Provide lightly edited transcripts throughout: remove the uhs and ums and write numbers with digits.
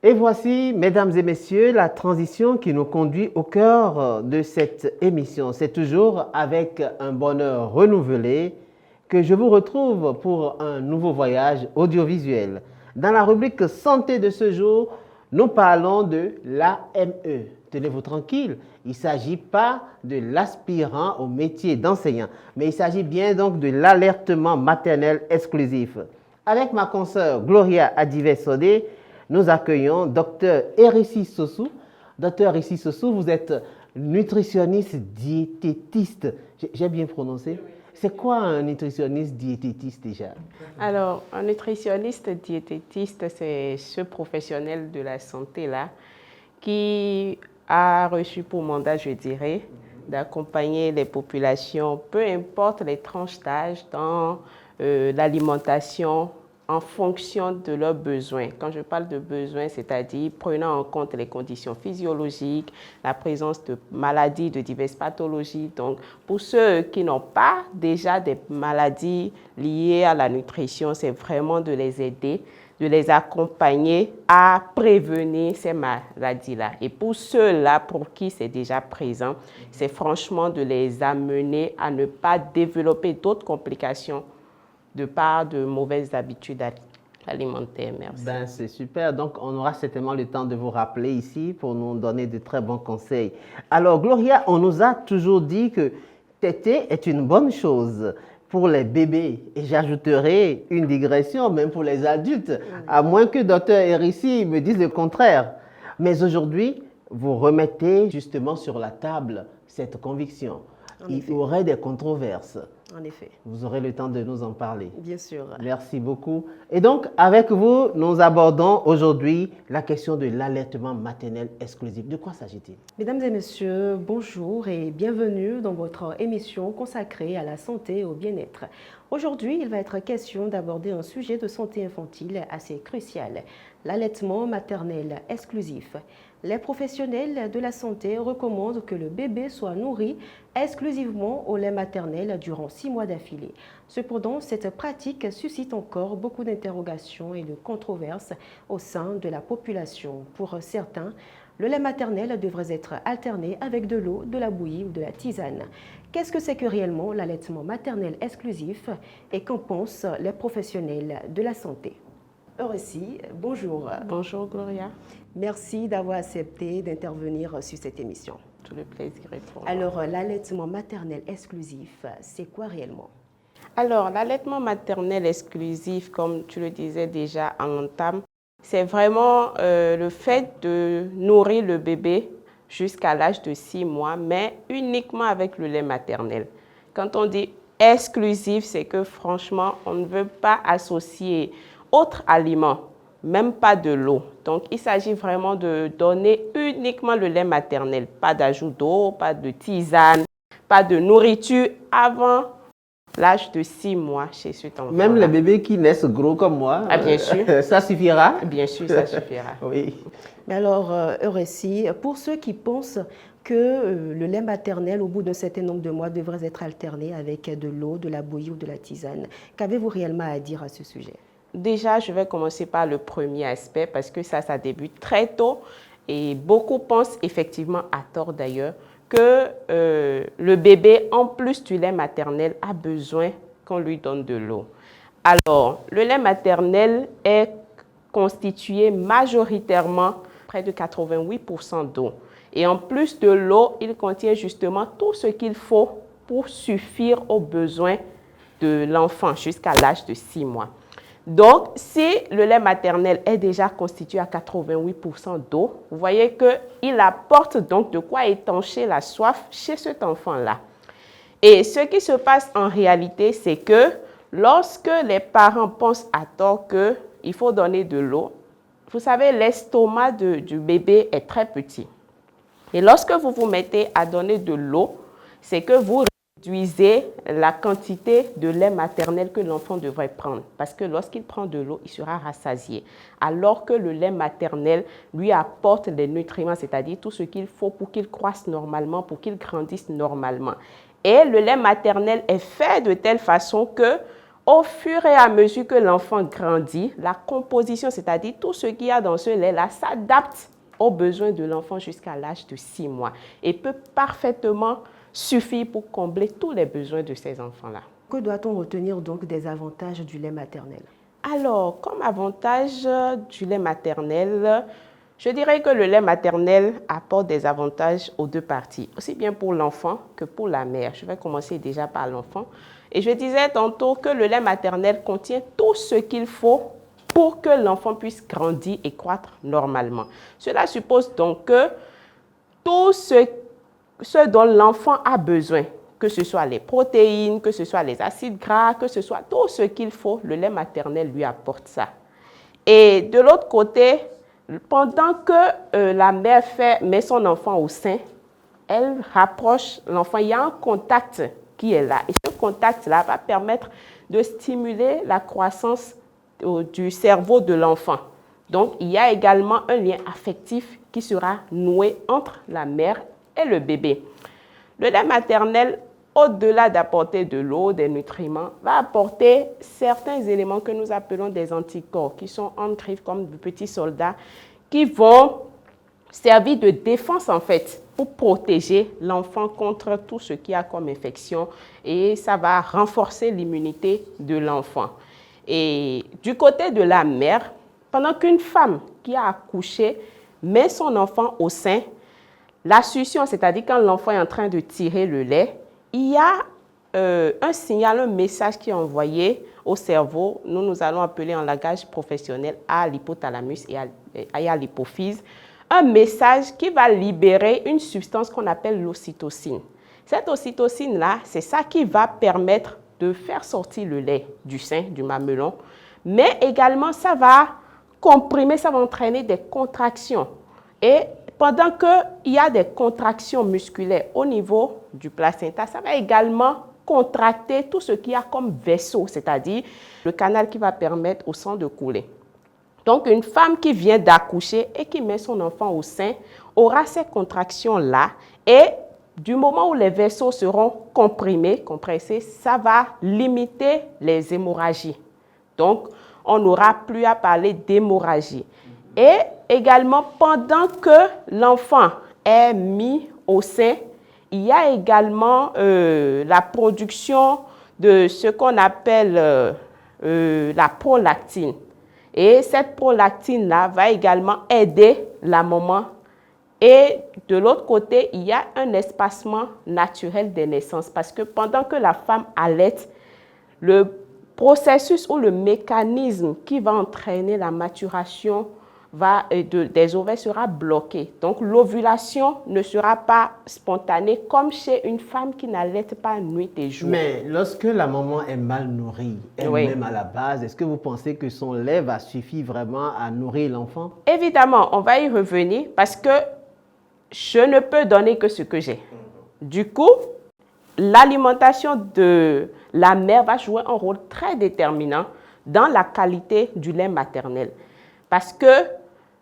Et voici, mesdames et messieurs, la transition qui nous conduit au cœur de cette émission. C'est toujours avec un bonheur renouvelé que je vous retrouve pour un nouveau voyage audiovisuel. Dans la rubrique Santé de ce jour, nous parlons de l'AME. Tenez-vous tranquille, il ne s'agit pas de l'aspirant au métier d'enseignant, mais il s'agit bien donc de l'alertement maternel exclusif. Avec ma consoeur Gloria Adive-Sodé, nous accueillons Dr Erissi Sossou. Dr Erissi Sossou, vous êtes nutritionniste diététiste. J'ai bien prononcé? C'est quoi un nutritionniste diététiste déjà? Alors, un nutritionniste diététiste, c'est ce professionnel de la santé-là qui a reçu pour mandat, je dirais, d'accompagner les populations, peu importe les tranches d'âge, dans l'alimentation en fonction de leurs besoins. Quand je parle de besoins, c'est-à-dire prenant en compte les conditions physiologiques, la présence de maladies, de diverses pathologies. Donc, pour ceux qui n'ont pas déjà des maladies liées à la nutrition, c'est vraiment de les aider, de les accompagner à prévenir ces maladies-là. Et pour ceux-là, pour qui c'est déjà présent, c'est franchement de les amener à ne pas développer d'autres complications de par de mauvaises habitudes alimentaires. Merci. Ben, c'est super. Donc, on aura certainement le temps de vous rappeler ici pour nous donner de très bons conseils. Alors, Gloria, on nous a toujours dit que téter est une bonne chose pour les bébés. Et j'ajouterai une digression, même pour les adultes, à moins que Dr Erissi me dise le contraire. Mais aujourd'hui, vous remettez justement sur la table cette conviction. Il y aurait des controverses. En effet. Vous aurez le temps de nous en parler. Bien sûr. Merci beaucoup. Et donc, avec vous, nous abordons aujourd'hui la question de l'allaitement maternel exclusif. De quoi s'agit-il? Mesdames et messieurs, bonjour et bienvenue dans votre émission consacrée à la santé et au bien-être. Aujourd'hui, il va être question d'aborder un sujet de santé infantile assez crucial, l'allaitement maternel exclusif. Les professionnels de la santé recommandent que le bébé soit nourri exclusivement au lait maternel durant 6 mois d'affilée. Cependant, cette pratique suscite encore beaucoup d'interrogations et de controverses au sein de la population. Pour certains, le lait maternel devrait être alterné avec de l'eau, de la bouillie ou de la tisane. Qu'est-ce que c'est que réellement l'allaitement maternel exclusif et qu'en pensent les professionnels de la santé? Erissi, bonjour. Bonjour Gloria. Merci d'avoir accepté d'intervenir sur cette émission. Tout le plaisir est pour moi. Alors, l'allaitement maternel exclusif, c'est quoi réellement? Alors, l'allaitement maternel exclusif, comme tu le disais déjà en entame, c'est vraiment le fait de nourrir le bébé jusqu'à l'âge de 6 mois, mais uniquement avec le lait maternel. Quand on dit exclusif, c'est que franchement, on ne veut pas associer autres aliments, même pas de l'eau. Donc, il s'agit vraiment de donner uniquement le lait maternel, pas d'ajout d'eau, pas de tisane, pas de nourriture avant l'âge de 6 mois chez cet enfant. Même les bébés qui naissent gros comme moi, bien sûr. Ça suffira? Bien sûr, ça suffira. Oui. Mais alors, Erissi, pour ceux qui pensent que le lait maternel, au bout d'un certain nombre de mois, devrait être alterné avec de l'eau, de la bouillie ou de la tisane, qu'avez-vous réellement à dire à ce sujet? Déjà, je vais commencer par le premier aspect parce que ça débute très tôt et beaucoup pensent effectivement, à tort d'ailleurs, que le bébé, en plus du lait maternel, a besoin qu'on lui donne de l'eau. Alors, le lait maternel est constitué majoritairement, près de 88% d'eau. Et en plus de l'eau, il contient justement tout ce qu'il faut pour suffire aux besoins de l'enfant jusqu'à l'âge de 6 mois. Donc, si le lait maternel est déjà constitué à 88% d'eau, vous voyez qu'il apporte donc de quoi étancher la soif chez cet enfant-là. Et ce qui se passe en réalité, c'est que lorsque les parents pensent à tort qu'il faut donner de l'eau, vous savez, l'estomac du bébé est très petit. Et lorsque vous vous mettez à donner de l'eau, c'est que vous réduisez la quantité de lait maternel que l'enfant devrait prendre. Parce que lorsqu'il prend de l'eau, il sera rassasié. Alors que le lait maternel lui apporte les nutriments, c'est-à-dire tout ce qu'il faut pour qu'il croisse normalement, pour qu'il grandisse normalement. Et le lait maternel est fait de telle façon que Au fur et à mesure que l'enfant grandit, la composition, c'est-à-dire tout ce qu'il y a dans ce lait-là, s'adapte aux besoins de l'enfant jusqu'à l'âge de 6 mois et peut parfaitement suffire pour combler tous les besoins de ces enfants-là. Que doit-on retenir donc des avantages du lait maternel? Alors, comme avantage du lait maternel, je dirais que le lait maternel apporte des avantages aux deux parties, aussi bien pour l'enfant que pour la mère. Je vais commencer déjà par l'enfant. Et je disais tantôt que le lait maternel contient tout ce qu'il faut pour que l'enfant puisse grandir et croître normalement. Cela suppose donc que tout ce dont l'enfant a besoin, que ce soit les protéines, que ce soit les acides gras, que ce soit tout ce qu'il faut, le lait maternel lui apporte ça. Et de l'autre côté, pendant que la mère met son enfant au sein, elle rapproche l'enfant. Il y a un contact qui est là. Et ce contact-là va permettre de stimuler la croissance du cerveau de l'enfant. Donc, il y a également un lien affectif qui sera noué entre la mère et le bébé. Le lait maternel, au-delà d'apporter de l'eau, des nutriments, va apporter certains éléments que nous appelons des anticorps, qui sont ancrés comme de petits soldats, qui vont servir de défense en fait, pour protéger l'enfant contre tout ce qu'il y a comme infection, et ça va renforcer l'immunité de l'enfant. Et du côté de la mère, pendant qu'une femme qui a accouché met son enfant au sein, la succion, c'est-à-dire quand l'enfant est en train de tirer le lait, il y a un signal, un message qui est envoyé au cerveau. Nous allons appeler en langage professionnel à l'hypothalamus et à l'hypophyse, un message qui va libérer une substance qu'on appelle l'ocytocine. Cette ocytocine-là, c'est ça qui va permettre de faire sortir le lait du sein, du mamelon, mais également ça va comprimer, ça va entraîner des contractions. Et pendant qu'il y a des contractions musculaires au niveau du placenta, ça va également contracter tout ce qu'il y a comme vaisseau, c'est-à-dire le canal qui va permettre au sang de couler. Donc, une femme qui vient d'accoucher et qui met son enfant au sein aura ces contractions-là et du moment où les vaisseaux seront comprimés, compressés, ça va limiter les hémorragies. Donc, on n'aura plus à parler d'hémorragie. Et également, pendant que l'enfant est mis au sein, il y a également la production de ce qu'on appelle la prolactine. Et cette prolactine-là va également aider la maman. Et de l'autre côté, il y a un espacement naturel des naissances parce que pendant que la femme allaite, le processus ou le mécanisme qui va entraîner la maturation des ovaires sera bloqué. Donc, l'ovulation ne sera pas spontanée comme chez une femme qui n'allaite pas nuit et jour. Mais lorsque la maman est mal nourrie, elle-même à la base, est-ce que vous pensez que son lait va suffire vraiment à nourrir l'enfant? Évidemment, on va y revenir parce que je ne peux donner que ce que j'ai. Du coup, l'alimentation de la mère va jouer un rôle très déterminant dans la qualité du lait maternel. Parce que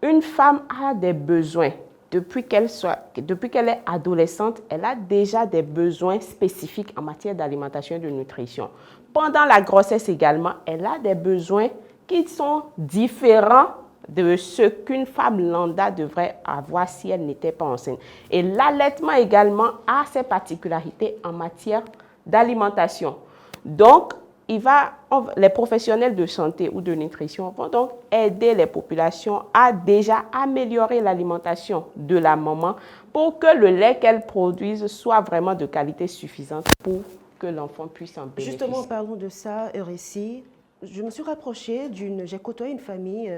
une femme a des besoins. Depuis qu'elle est adolescente, elle a déjà des besoins spécifiques en matière d'alimentation et de nutrition. Pendant la grossesse également, elle a des besoins qui sont différents de ce qu'une femme lambda devrait avoir si elle n'était pas enceinte. Et l'allaitement également a ses particularités en matière d'alimentation. Donc, les professionnels de santé ou de nutrition vont donc aider les populations à déjà améliorer l'alimentation de la maman pour que le lait qu'elle produise soit vraiment de qualité suffisante pour que l'enfant puisse en bénéficier. Justement, parlons de ça, Eurécie. Je me suis rapprochée j'ai côtoyé une famille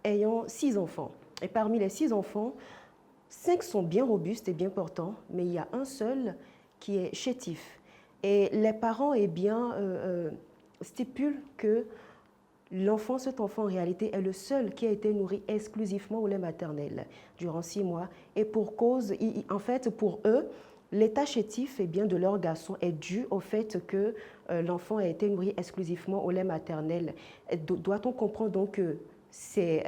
ayant 6 enfants. Et parmi les 6 enfants, 5 sont bien robustes et bien portants, mais il y a un seul qui est chétif. Et les parents stipulent que cet enfant en réalité est le seul qui a été nourri exclusivement au lait maternel durant 6 mois. Et pour cause, en fait, pour eux, l'état chétif de leur garçon est dû au fait que l'enfant a été nourri exclusivement au lait maternel. Doit-on comprendre donc que c'est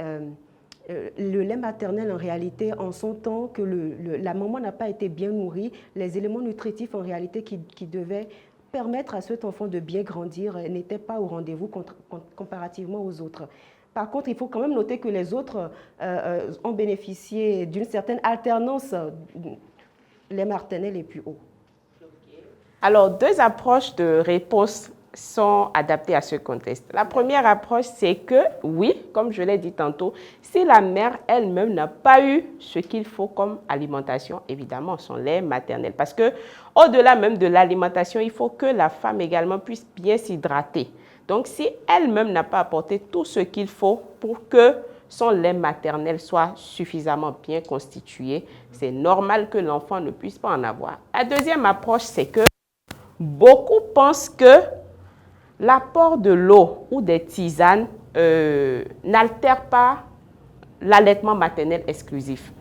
le lait maternel en réalité, en son temps que la maman n'a pas été bien nourrie, les éléments nutritifs en réalité qui devaient permettre à cet enfant de bien grandir n'était pas au rendez-vous comparativement aux autres. Par contre, il faut quand même noter que les autres ont bénéficié d'une certaine alternance, les maternelles les plus hauts. Alors, deux approches de réponse sont adaptées à ce contexte. La première approche, c'est que, oui, comme je l'ai dit tantôt, si la mère elle-même n'a pas eu ce qu'il faut comme alimentation, évidemment, son lait maternel. Parce que, au-delà même de l'alimentation, il faut que la femme également puisse bien s'hydrater. Donc, si elle-même n'a pas apporté tout ce qu'il faut pour que son lait maternel soit suffisamment bien constitué, c'est normal que l'enfant ne puisse pas en avoir. La deuxième approche, c'est que beaucoup pensent que l'apport de l'eau ou des tisanes n'altère pas l'allaitement maternel exclusif.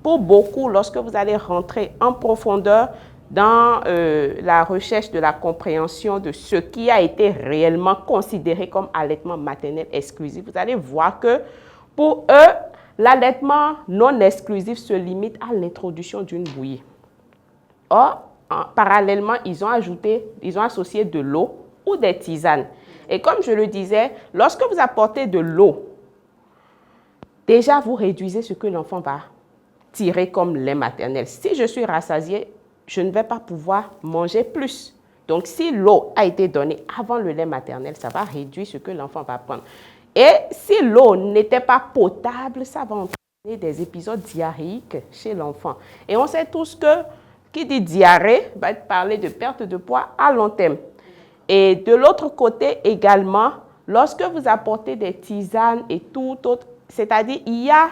Pour beaucoup, lorsque vous allez rentrer en profondeur dans la recherche de la compréhension de ce qui a été réellement considéré comme allaitement maternel exclusif, vous allez voir que pour eux, l'allaitement non exclusif se limite à l'introduction d'une bouillie. Or, parallèlement, ils ont associé de l'eau ou des tisanes. Et comme je le disais, lorsque vous apportez de l'eau, déjà vous réduisez ce que l'enfant va tirer comme lait maternel. Si je suis rassasiée, je ne vais pas pouvoir manger plus. Donc, si l'eau a été donnée avant le lait maternel, ça va réduire ce que l'enfant va prendre. Et si l'eau n'était pas potable, ça va entraîner des épisodes diarrhéiques chez l'enfant. Et on sait tous que qui dit diarrhée va parler de perte de poids à long terme. Et de l'autre côté également, lorsque vous apportez des tisanes et tout autre, c'est-à-dire il y a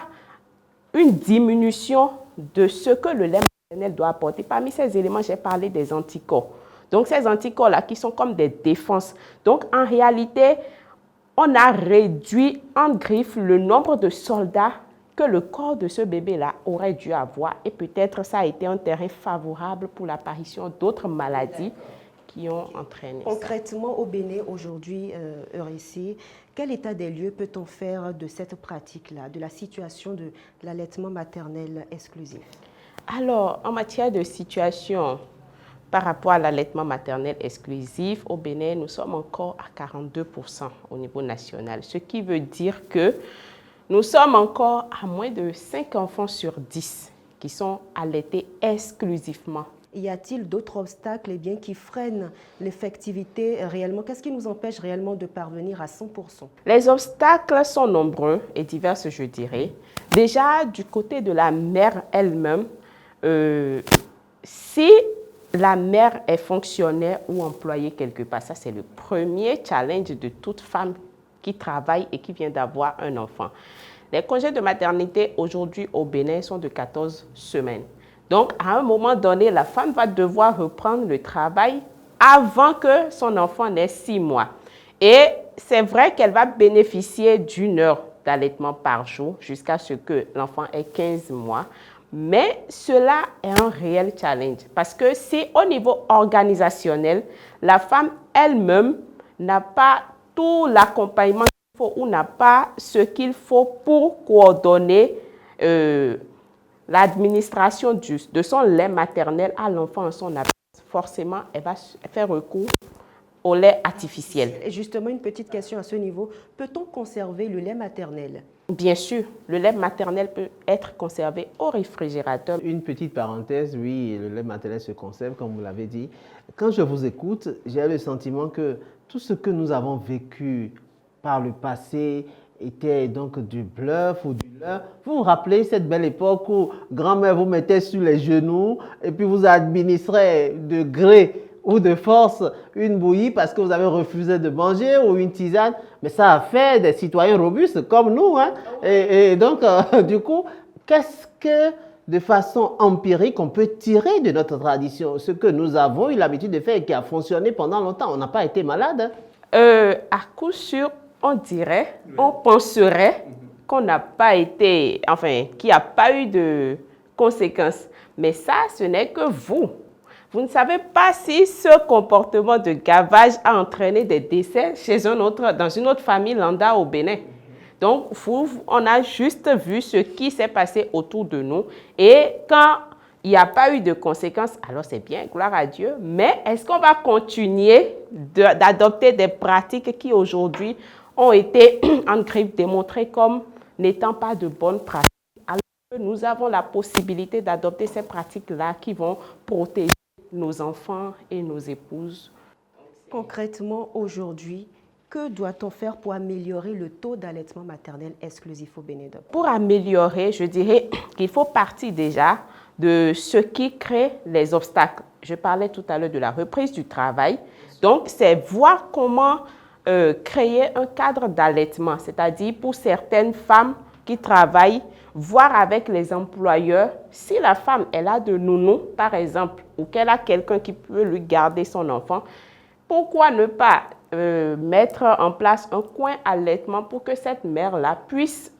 une diminution de ce que le lait maternel doit apporter. Parmi ces éléments, j'ai parlé des anticorps. Donc ces anticorps-là qui sont comme des défenses. Donc en réalité, on a réduit en griffe le nombre de soldats que le corps de ce bébé-là aurait dû avoir. Et peut-être ça a été un terrain favorable pour l'apparition d'autres maladies qui ont entraîné Concrètement, au Bénin, aujourd'hui, ici, quel état des lieux peut-on faire de cette pratique-là, de la situation de l'allaitement maternel exclusif? Alors, en matière de situation par rapport à l'allaitement maternel exclusif, au Bénin, nous sommes encore à 42% au niveau national. Ce qui veut dire que nous sommes encore à moins de 5 enfants sur 10 qui sont allaités exclusivement. Y a-t-il d'autres obstacles qui freinent l'effectivité réellement? Qu'est-ce qui nous empêche réellement de parvenir à 100%? Les obstacles sont nombreux et divers, je dirais. Déjà, du côté de la mère elle-même, si la mère est fonctionnaire ou employée quelque part, ça c'est le premier challenge de toute femme qui travaille et qui vient d'avoir un enfant. Les congés de maternité aujourd'hui au Bénin sont de 14 semaines. Donc, à un moment donné, la femme va devoir reprendre le travail avant que son enfant n'ait 6 mois. Et c'est vrai qu'elle va bénéficier d'1 heure d'allaitement par jour jusqu'à ce que l'enfant ait 15 mois. Mais cela est un réel challenge parce que si au niveau organisationnel, la femme elle-même n'a pas tout l'accompagnement qu'il faut ou n'a pas ce qu'il faut pour coordonner l'administration de son lait maternel à l'enfant en son absence, forcément, elle va faire recours au lait artificiel. Et justement, une petite question à ce niveau. Peut-on conserver le lait maternel? Bien sûr, le lait maternel peut être conservé au réfrigérateur. Une petite parenthèse, oui, le lait maternel se conserve, comme vous l'avez dit. Quand je vous écoute, j'ai le sentiment que tout ce que nous avons vécu par le passé était donc du bluff ou du leurre. Vous vous rappelez cette belle époque où grand-mère vous mettait sur les genoux et puis vous administrait de gré ou de force une bouillie parce que vous avez refusé de manger ou une tisane. Mais ça a fait des citoyens robustes comme nous. Hein? Et donc, du coup, qu'est-ce que, de façon empirique, on peut tirer de notre tradition? Ce que nous avons eu l'habitude de faire et qui a fonctionné pendant longtemps. On n'a pas été malade. À coup sûr, on dirait, on penserait qu'on n'a pas été, enfin, qu'il n'y a pas eu de conséquences. Mais ça, ce n'est que vous. Vous ne savez pas si ce comportement de gavage a entraîné des décès dans une autre famille lambda au Bénin. Donc, on a juste vu ce qui s'est passé autour de nous. Et quand il n'y a pas eu de conséquences, alors c'est bien, gloire à Dieu. Mais est-ce qu'on va continuer d'adopter des pratiques qui aujourd'hui ont été en grippe démontrées comme n'étant pas de bonnes pratiques, alors que nous avons la possibilité d'adopter ces pratiques-là qui vont protéger nos enfants et nos épouses? Concrètement, aujourd'hui, que doit-on faire pour améliorer le taux d'allaitement maternel exclusif au Bénin? Pour améliorer, je dirais qu'il faut partir déjà de ce qui crée les obstacles. Je parlais tout à l'heure de la reprise du travail. Donc, c'est voir comment créer un cadre d'allaitement, c'est-à-dire pour certaines femmes qui travaillent, voir avec les employeurs si la femme elle a de nounous, par exemple, ou qu'elle a quelqu'un qui peut lui garder son enfant. Pourquoi ne pas mettre en place un coin allaitement pour que cette mère-là puisse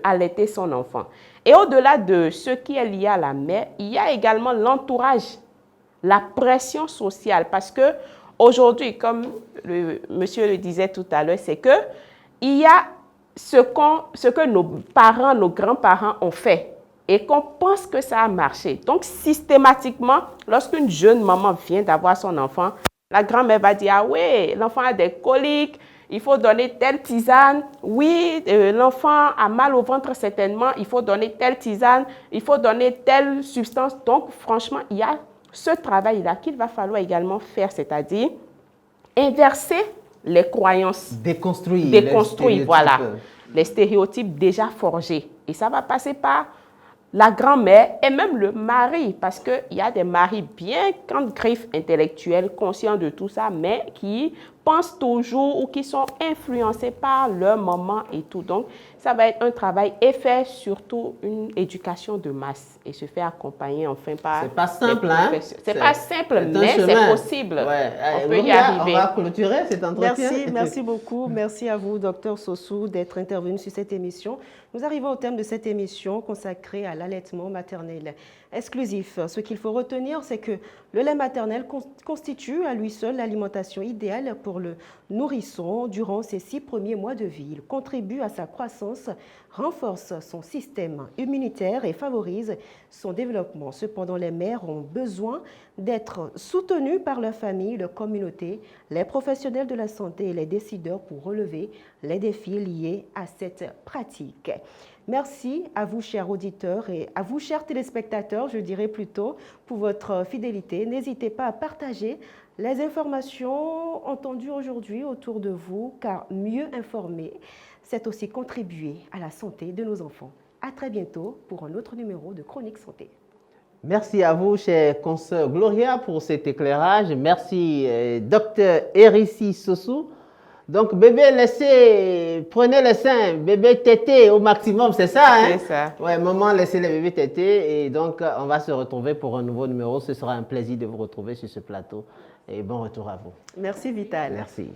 allaiter son enfant? Et au-delà de ce qui est lié à la mère, il y a également l'entourage, la pression sociale. Parce que aujourd'hui, comme monsieur le disait tout à l'heure, c'est que il y a ce que nos parents, nos grands-parents ont fait et qu'on pense que ça a marché. Donc, systématiquement, lorsqu'une jeune maman vient d'avoir son enfant, la grand-mère va dire, ah oui, l'enfant a des coliques, il faut donner telle tisane. Oui, l'enfant a mal au ventre certainement, il faut donner telle tisane, il faut donner telle substance. Donc, franchement, il y a ce travail-là qu'il va falloir également faire, c'est-à-dire inverser les croyances. Déconstruire, Voilà, les stéréotypes déjà forgés. Et ça va passer par la grand-mère et même le mari, parce qu'il y a des maris bien qu'en griffe intellectuelle, conscients de tout ça, mais qui pensent toujours ou qui sont influencés par leur maman et tout. Donc, ça va être un travail et faire surtout une éducation de masse et se faire accompagner enfin par... C'est pas simple, hein? C'est pas simple, mais c'est possible. Ouais. On peut y arriver. On va clôturer cet entretien. Merci beaucoup. Merci à vous, Dr Sossou, d'être intervenu sur cette émission. Nous arrivons au terme de cette émission consacrée à l'allaitement maternel exclusif. Ce qu'il faut retenir, c'est que le lait maternel constitue à lui seul l'alimentation idéale pour le nourrisson durant ses 6 premiers mois de vie. Il contribue à sa croissance, renforce son système immunitaire et favorise son développement. Cependant, les mères ont besoin d'être soutenues par leur famille, leur communauté, les professionnels de la santé et les décideurs pour relever les défis liés à cette pratique. Merci à vous, chers auditeurs, et à vous, chers téléspectateurs, je dirais plutôt, pour votre fidélité. N'hésitez pas à partager les informations entendues aujourd'hui autour de vous, car mieux informer, c'est aussi contribuer à la santé de nos enfants. À très bientôt pour un autre numéro de Chronique Santé. Merci à vous, chère consoeur Gloria, pour cet éclairage. Merci, docteur Hérissi Sossou. Donc, bébé, prenez le sein, bébé tété au maximum, c'est ça, hein? C'est ça. Ouais, maman, laissez les bébés tétés. Et donc, on va se retrouver pour un nouveau numéro. Ce sera un plaisir de vous retrouver sur ce plateau. Et bon retour à vous. Merci, Vital. Merci.